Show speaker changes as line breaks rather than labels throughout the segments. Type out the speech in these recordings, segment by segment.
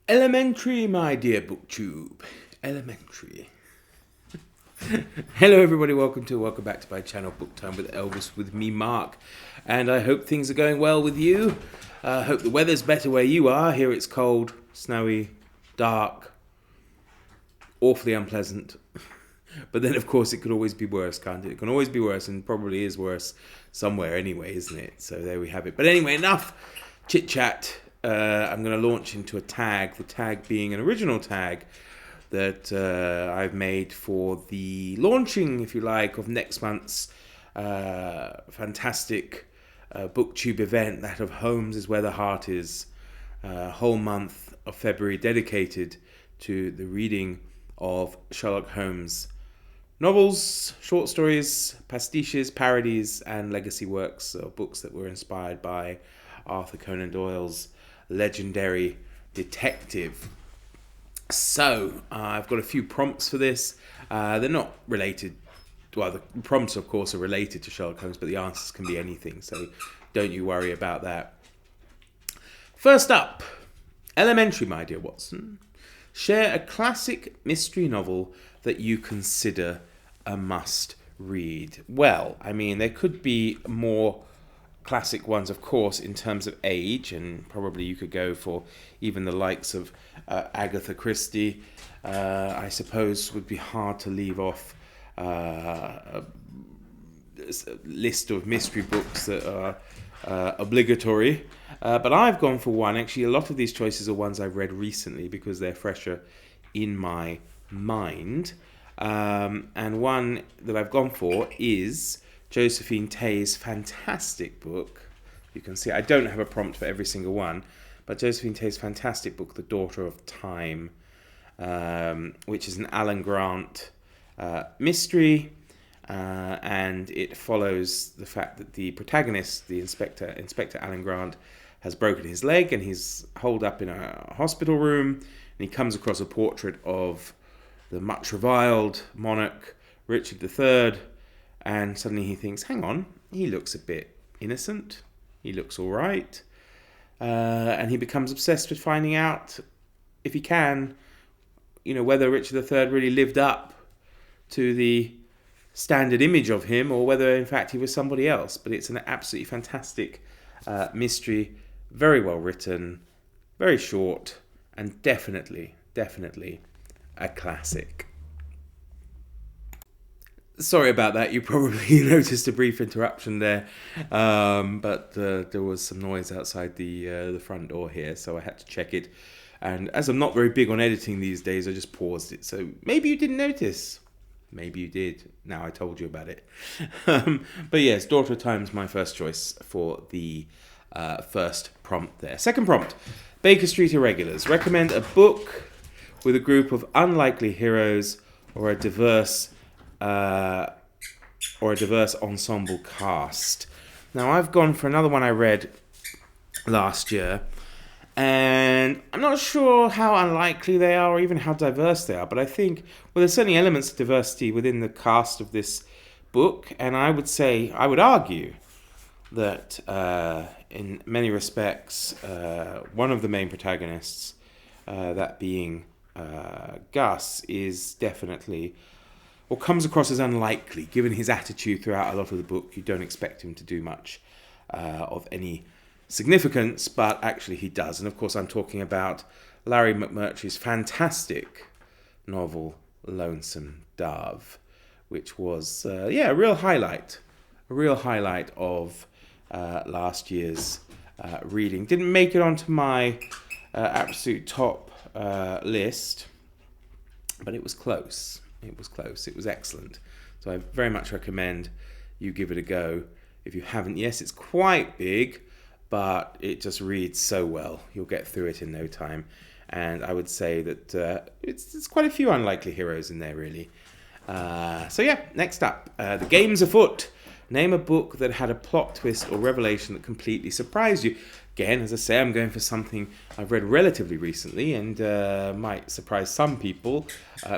Elementary, my dear booktube. Elementary. Hello everybody, welcome back to my channel, Book Time with Elvis, with me, Mark. And I hope things are going well with you. I hope the weather's better where you are. Here it's cold, snowy, dark, awfully unpleasant. But then, of course, it could always be worse, can't it? It can always be worse, and probably is worse somewhere anyway, isn't it? So there we have it. But anyway, enough chit-chat. I'm going to launch into a tag, the tag being an original tag that I've made for the launching, if you like, of next month's fantastic booktube event, that of Holmes is Where the Heart Is. A whole month of February dedicated to the reading of Sherlock Holmes novels, short stories, pastiches, parodies, and legacy works, or books that were inspired by Arthur Conan Doyle's legendary detective. So, I've got a few prompts for this. They're not related. Well, the prompts, of course, are related to Sherlock Holmes, but the answers can be anything, so don't you worry about that. First up, Elementary, my dear Watson. Share a classic mystery novel that you consider a must-read. Well, I mean, there could be more classic ones, of course, in terms of age, and probably you could go for even the likes of Agatha Christie. I suppose would be hard to leave off a list of mystery books that are obligatory. But I've gone for one. Actually, a lot of these choices are ones I've read recently because they're fresher in my mind. And one that I've gone for is Josephine Tey's fantastic book. You can see I don't have a prompt for every single one, but Josephine Tey's fantastic book, The Daughter of Time, which is an Alan Grant mystery, and it follows the fact that the protagonist, the Inspector Alan Grant, has broken his leg and he's holed up in a hospital room, and he comes across a portrait of the much reviled monarch Richard III, and suddenly he thinks, hang on, he looks a bit innocent, he looks all right, and he becomes obsessed with finding out, if he can, whether Richard III really lived up to the standard image of him, or whether in fact he was somebody else. But it's an absolutely fantastic mystery, very well written, very short, and definitely a classic. Sorry about that, you probably noticed a brief interruption there, but there was some noise outside the front door here, so I had to check it. And as I'm not very big on editing these days, I just paused it. So maybe you didn't notice. Maybe you did. Now I told you about it. But yes, Daughter of Time is my first choice for the first prompt there. Second prompt, Baker Street Irregulars. Recommend a book with a group of unlikely heroes or a diverse ensemble cast. Now I've gone for another one I read last year, and I'm not sure how unlikely they are or even how diverse they are, but I think, well, there's certainly elements of diversity within the cast of this book, and I would argue that in many respects, one of the main protagonists, that being Gus, is definitely, or comes across as unlikely, given his attitude throughout a lot of the book. You don't expect him to do much of any significance, but actually he does. And of course I'm talking about Larry McMurtry's fantastic novel Lonesome Dove, which was a real highlight of last year's reading. Didn't make it onto my absolute top list, but it was close. It was excellent. So I very much recommend you give it a go if you haven't. Yes, it's quite big, but it just reads so well. You'll get through it in no time. And I would say that it's quite a few unlikely heroes in there, really. Next up, The Game's Afoot. Name a book that had a plot twist or revelation that completely surprised you. Again, as I say, I'm going for something I've read relatively recently and might surprise some people.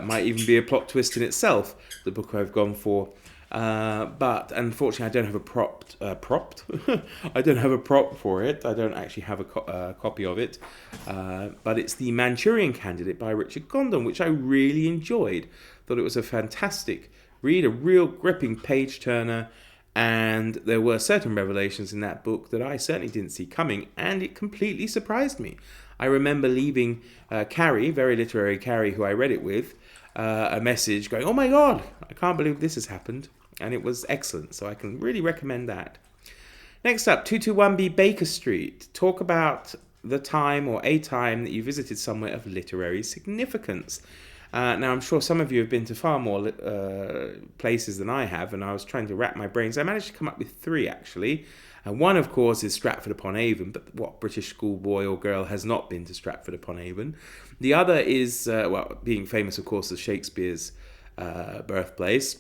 Might even be a plot twist in itself. The book I've gone for But unfortunately, I don't have a propped. I don't have a prop for it. I don't actually have a copy of it. But it's The Manchurian Candidate by Richard Condon, which I really enjoyed. Thought it was a fantastic read, a real gripping page turner. And there were certain revelations in that book that I certainly didn't see coming, and it completely surprised me. I remember leaving Carrie, very literary Carrie, who I read it with, a message going, "Oh my God, I can't believe this has happened." And it was excellent, so I can really recommend that. Next up, 221B Baker Street. Talk about the time or a time that you visited somewhere of literary significance. Now, I'm sure some of you have been to far more places than I have, and I was trying to wrap my brains. I managed to come up with 3, actually. One, of course, is Stratford-upon-Avon, but what British schoolboy or girl has not been to Stratford-upon-Avon? The other is, being famous, of course, as Shakespeare's birthplace.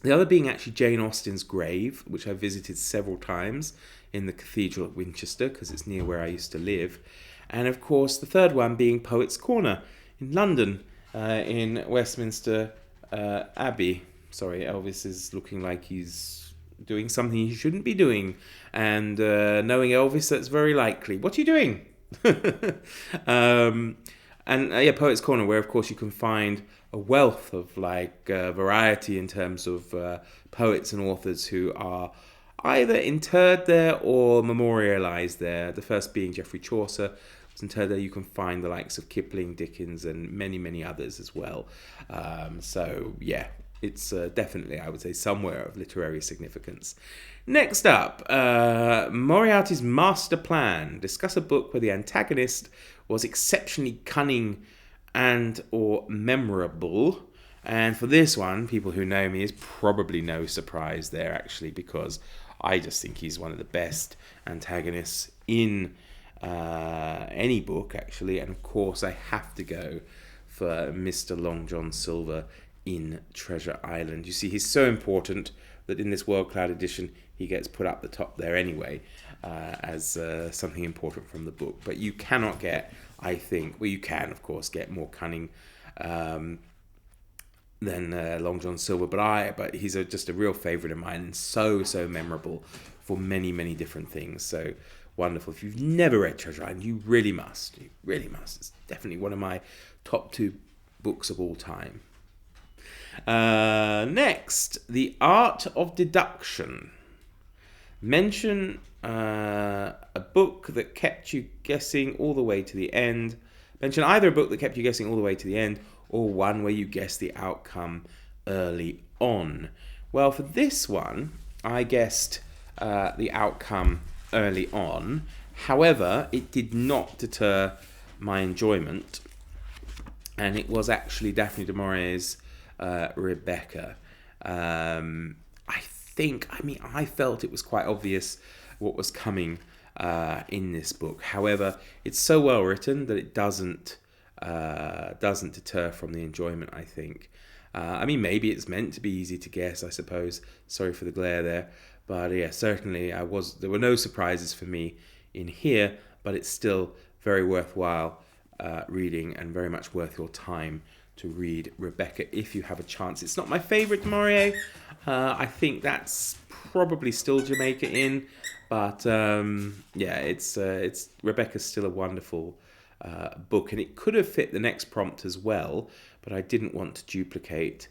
The other being actually Jane Austen's grave, which I visited several times in the Cathedral at Winchester, because it's near where I used to live. And, of course, the third one being Poets' Corner in London, in Westminster Abbey. Sorry, Elvis is looking like he's doing something he shouldn't be doing. And knowing Elvis, that's very likely. What are you doing? Poets' Corner, where, of course, you can find a wealth of variety in terms of poets and authors who are either interred there or memorialized there. The first being Geoffrey Chaucer. Interred there, you can find the likes of Kipling, Dickens, and many, many others as well. It's definitely, I would say, somewhere of literary significance. Next up, Moriarty's Master Plan. Discuss a book where the antagonist was exceptionally cunning and or memorable. And for this one, people who know me, is probably no surprise there, actually, because I just think he's one of the best antagonists in any book, actually. And of course I have to go for Mr. Long John Silver in Treasure Island. You see, he's so important that in this World Cloud edition he gets put up the top there anyway, as something important from the book. But you cannot get, I think, well, you can of course get more cunning than Long John Silver, but he's just a real favourite of mine, and so memorable for many, many different things. So wonderful. If you've never read Treasure Island, you really must. You really must. It's definitely one of my top 2 books of all time. Next, The Art of Deduction. Mention a book that kept you guessing all the way to the end. Mention either a book that kept you guessing all the way to the end, or one where you guess the outcome early on. Well, for this one, I guessed the outcome early on. However, it did not deter my enjoyment, and it was actually Daphne du Maurier's Rebecca. I felt it was quite obvious what was coming in this book. However, it's so well written that it doesn't deter from the enjoyment, I think. Maybe it's meant to be easy to guess, I suppose. Sorry for the glare there. But yeah, certainly there were no surprises for me in here, but it's still very worthwhile reading, and very much worth your time to read Rebecca if you have a chance. It's not my favourite du Maurier. I think that's probably still Jamaica Inn, but it's Rebecca's still a wonderful book, and it could have fit the next prompt as well, but I didn't want to duplicate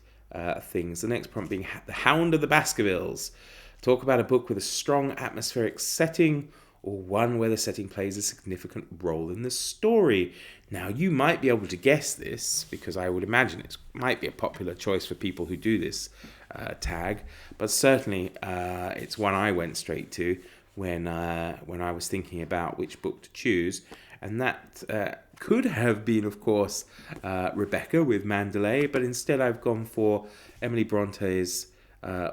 things. The next prompt being The Hound of the Baskervilles. Talk about a book with a strong atmospheric setting, or one where the setting plays a significant role in the story. Now, you might be able to guess this, because I would imagine it might be a popular choice for people who do this tag, but certainly it's one I went straight to when I was thinking about which book to choose, and that could have been, of course, Rebecca with Mandalay, but instead I've gone for Emily Bronte's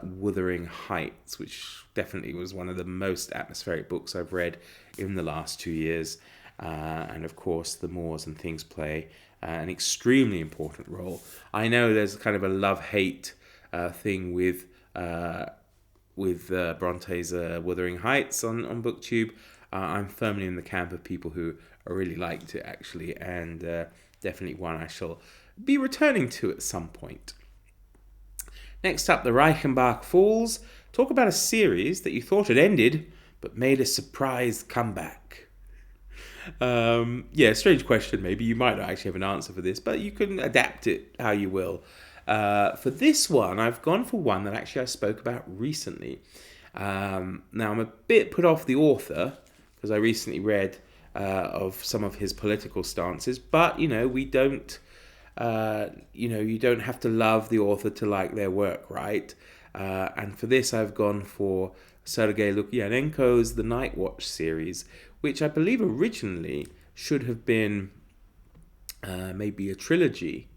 Wuthering Heights, which definitely was one of the most atmospheric books I've read in the last 2 years. And of course, the Moors and Things play an extremely important role. I know there's kind of a love-hate thing with Bronte's Wuthering Heights on BookTube. I'm firmly in the camp of people who really liked it, actually, and definitely one I shall be returning to at some point. Next up, the Reichenbach Falls. Talk about a series that you thought had ended, but made a surprise comeback. Strange question maybe. You might not actually have an answer for this, but you can adapt it how you will. For this one, I've gone for one that actually I spoke about recently. Now, I'm a bit put off the author, because I recently read of some of his political stances, but, we don't... you don't have to love the author to like their work, right? And for this, I've gone for Sergei Lukyanenko's The Night Watch series, which I believe originally should have been maybe a trilogy.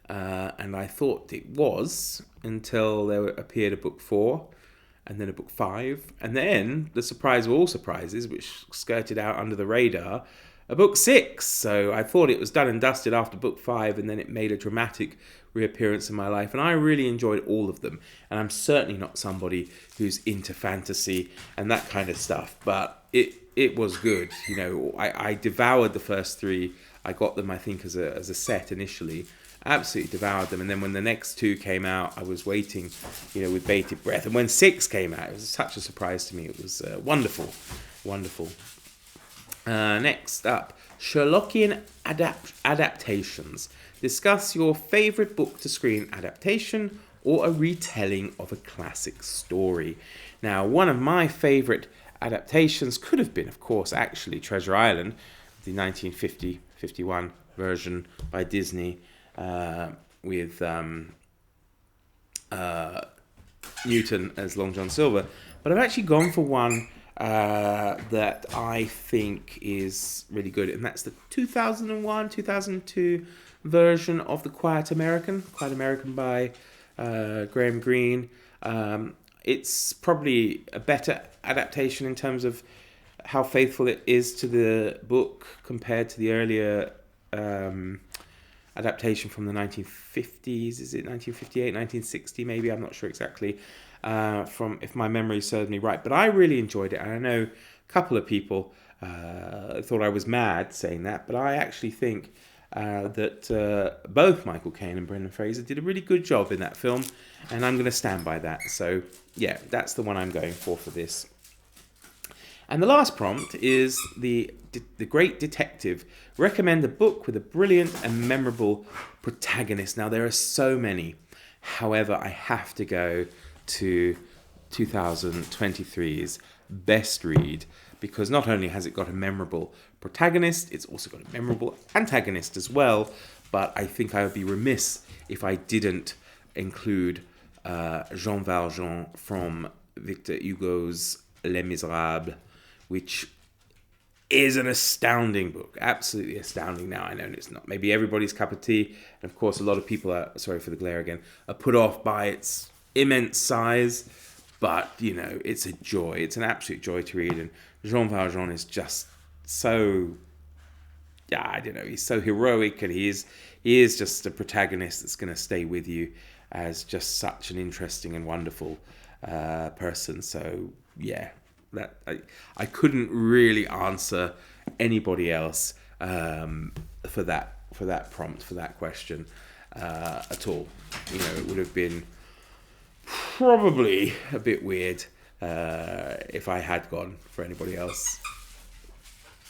And I thought it was until there appeared a book 4 and then a book 5. And then, the surprise of all surprises, which skirted out under the radar, a book 6. So I thought it was done and dusted after book 5, and then it made a dramatic reappearance in my life, and I really enjoyed all of them. And I'm certainly not somebody who's into fantasy and that kind of stuff, but it was good. I devoured the first 3. I got them, I think, as a set initially. Absolutely devoured them, and then when the next 2 came out, I was waiting, with bated breath. And when 6 came out, it was such a surprise to me. It was wonderful. Next up, Sherlockian Adaptations. Discuss your favourite book-to-screen adaptation or a retelling of a classic story. Now, one of my favourite adaptations could have been, of course, actually Treasure Island, the 1950-51 version by Disney with Newton as Long John Silver. But I've actually gone for one that I think is really good, and that's the 2001-2002 version of The Quiet American by Graham Greene. It's probably a better adaptation in terms of how faithful it is to the book compared to the earlier adaptation from the 1950s. Is it 1958, 1960 maybe? I'm not sure exactly. From, if my memory serves me right, but I really enjoyed it, and I know a couple of people thought I was mad saying that, but I actually think that both Michael Caine and Brendan Fraser did a really good job in that film, and I'm going to stand by that. So yeah, that's the one I'm going for this. And the last prompt is the Great Detective. Recommend a book with a brilliant and memorable protagonist. Now, there are so many. However, I have to go to 2023's best read, because not only has it got a memorable protagonist, it's also got a memorable antagonist as well. But I think I would be remiss if I didn't include Jean Valjean from Victor Hugo's Les Miserables, which is an astounding book, absolutely astounding. Now, I know it's not maybe everybody's cup of tea, and of course a lot of people are, sorry for the glare again, are put off by its immense size, but it's a joy. It's an absolute joy to read, and Jean Valjean is just so, he's so heroic, and he is just a protagonist that's going to stay with you as just such an interesting and wonderful person. So yeah, that I couldn't really answer anybody else for that prompt, for that question at all. It would have been probably a bit weird if I had gone for anybody else,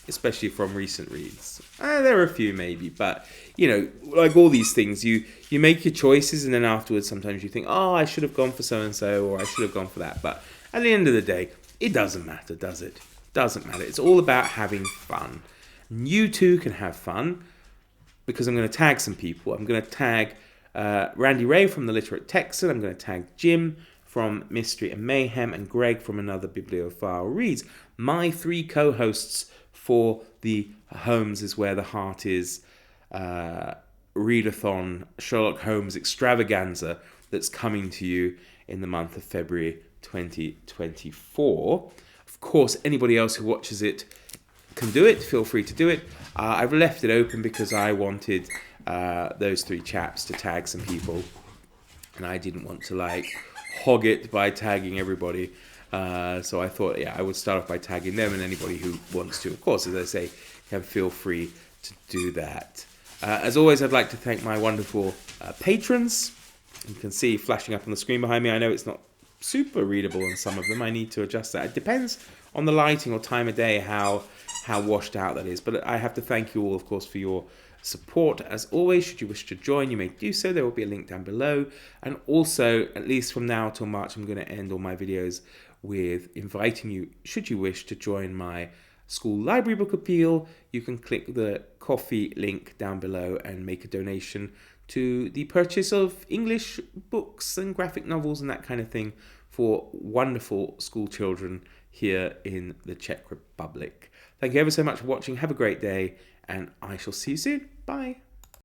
especially from recent reads. There are a few maybe, but like all these things, you make your choices, and then afterwards sometimes you think, oh, I should have gone for so and so, or I should have gone for that. But at the end of the day, it doesn't matter, does it? Doesn't matter. It's all about having fun. And you too can have fun, because I'm going to tag some people. I'm going to tag Randy Ray from The Literate Texan. I'm going to tag Jim from Mystery and Mayhem, and Greg from Another Bibliophile Reads. My 3 co-hosts for the Holmes is Where the Heart Is readathon Sherlock Holmes extravaganza that's coming to you in the month of February 2024. Of course, anybody else who watches it can do it. Feel free to do it. I've left it open because I wanted those 3 chaps to tag some people, and I didn't want to hog it by tagging everybody. So I thought, I would start off by tagging them, and anybody who wants to, of course, as I say, can feel free to do that. As always, I'd like to thank my wonderful patrons. You can see flashing up on the screen behind me. I know it's not super readable on some of them. I need to adjust that. It depends on the lighting or time of day how washed out that is. But I have to thank you all, of course, for your support. As always, should you wish to join, you may do so. There will be a link down below. And also, at least from now till March, I'm going to end all my videos with inviting you, should you wish to join my school library book appeal. You can click the coffee link down below and make a donation to the purchase of English books and graphic novels and that kind of thing for wonderful school children here in the Czech Republic. Thank you ever so much for watching. Have a great day, and I shall see you soon. Bye.